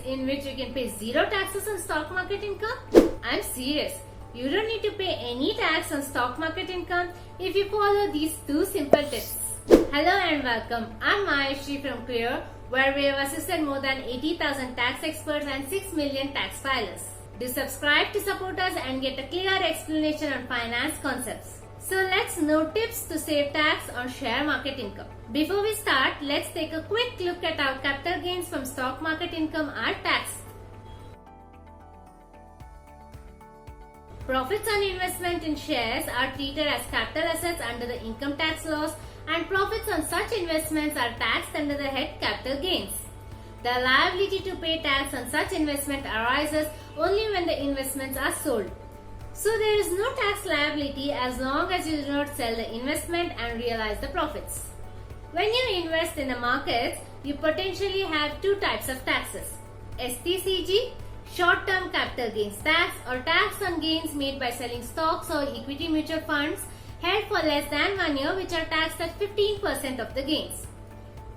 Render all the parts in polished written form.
in which you can pay zero taxes on stock market income? I'm serious. You don't need to pay any tax on stock market income if you follow these two simple tips. Hello and welcome. I'm Mayashri from Clear, where we have assisted more than 80,000 tax experts and 6 million tax filers. Do subscribe to support us and get a clear explanation on finance concepts. So let's know tips to save tax on share market income. Before we start, let's take a quick look at how capital gains from stock market income are taxed. Profits on investment in shares are treated as capital assets under the income tax laws, and profits on such investments are taxed under the head capital gains. The liability to pay tax on such investment arises only when the investments are sold. So there is no tax liability as long as you do not sell the investment and realize the profits. When you invest in the markets, you potentially have two types of taxes: STCG, short-term capital gains tax, or tax on gains made by selling stocks or equity mutual funds held for less than 1 year, which are taxed at 15% of the gains.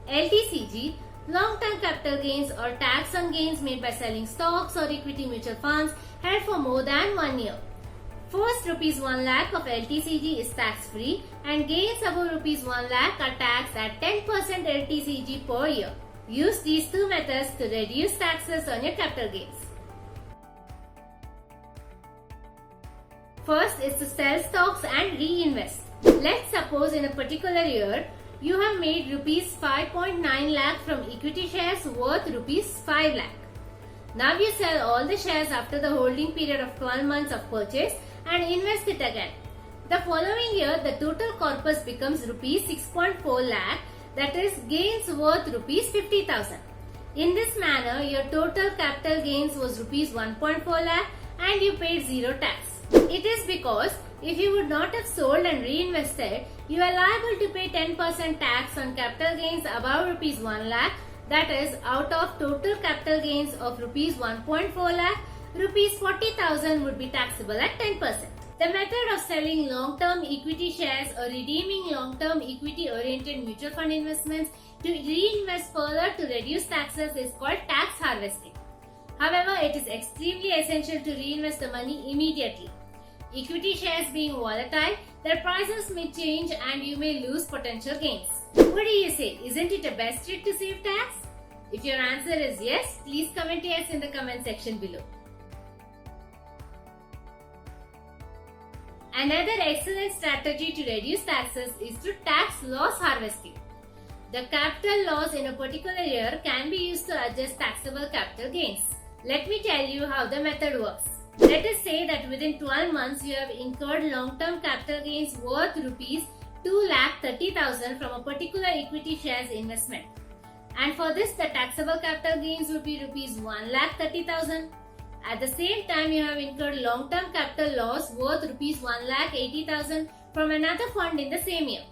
LTCG, long-term capital gains, or tax on gains made by selling stocks or equity mutual funds held for more than 1 year. First, rupees 1 lakh of LTCG is tax-free, and gains above rupees 1 lakh are taxed at 10% LTCG per year. Use these two methods to reduce taxes on your capital gains. First is to sell stocks and reinvest. Let's suppose in a particular year, you have made rupees 5.9 lakh from equity shares worth rupees 5 lakh. Now you sell all the shares after the holding period of 12 months of purchase and invest it again. The following year, the total corpus becomes rupees 6.4 lakh, that is gains worth rupees 50,000. In this manner, your total capital gains was rupees 1.4 lakh and you paid zero tax. It is because if you would not have sold and reinvested, you are liable to pay 10% tax on capital gains above rupees 1 lakh, that is out of total capital gains of rupees 1.4 lakh, rupees 40,000 would be taxable at 10%. The method of selling long-term equity shares or redeeming long-term equity-oriented mutual fund investments to reinvest further to reduce taxes is called tax harvesting. However, it is extremely essential to reinvest the money immediately. Equity shares being volatile, their prices may change and you may lose potential gains. What do you say? Isn't it a best trick to save tax? If your answer is yes, please comment yes in the comment section below. Another excellent strategy to reduce taxes is through tax loss harvesting. The capital loss in a particular year can be used to adjust taxable capital gains. Let me tell you how the method works. Let us say that within 12 months you have incurred long-term capital gains worth rupees 2,30,000 from a particular equity shares investment. And for this, the taxable capital gains would be rupees 1,30,000. At the same time, you have incurred long-term capital loss worth rupees 1,80,000 from another fund in the same year.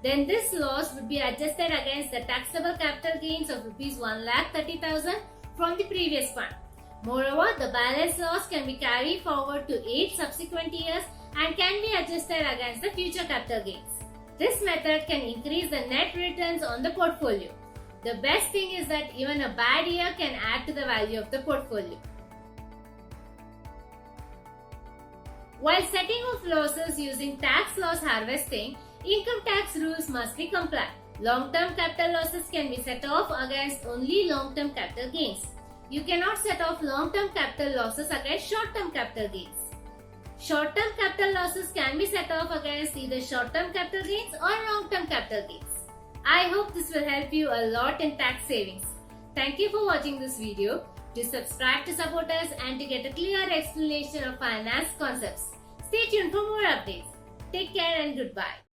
Then this loss would be adjusted against the taxable capital gains of rupees 1,30,000 from the previous fund. Moreover, the balance loss can be carried forward to 8 subsequent years and can be adjusted against the future capital gains. This method can increase the net returns on the portfolio. The best thing is that even a bad year can add to the value of the portfolio. While setting off losses using tax loss harvesting, income tax rules must be complied. Long-term capital losses can be set off against only long-term capital gains. You cannot set off long-term capital losses against short-term capital gains. Short-term capital losses can be set off against either short-term capital gains or long-term capital gains. I hope this will help you a lot in tax savings. Thank you for watching this video. Do subscribe to support us and to get a clear explanation of finance concepts. Stay tuned for more updates. Take care and goodbye.